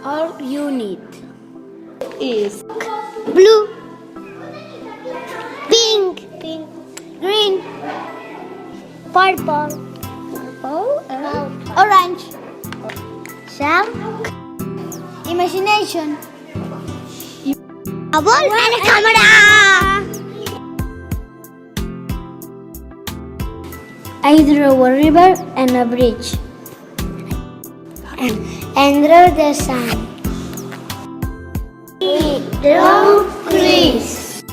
or unit is Blue, pink, green, purple, orange, shark, imagination, a ball and a camera. I draw a river and a bridge. And draw the sun. Draw trees.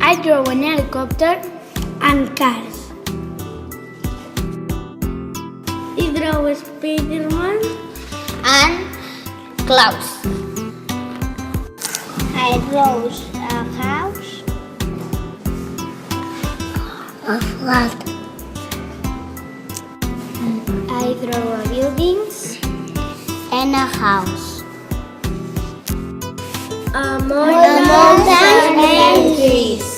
I draw an helicopter and cars. I draw a Spider-Man and clouds. I draw a house, a flat. I draw a buildings and a house. A mountain and trees.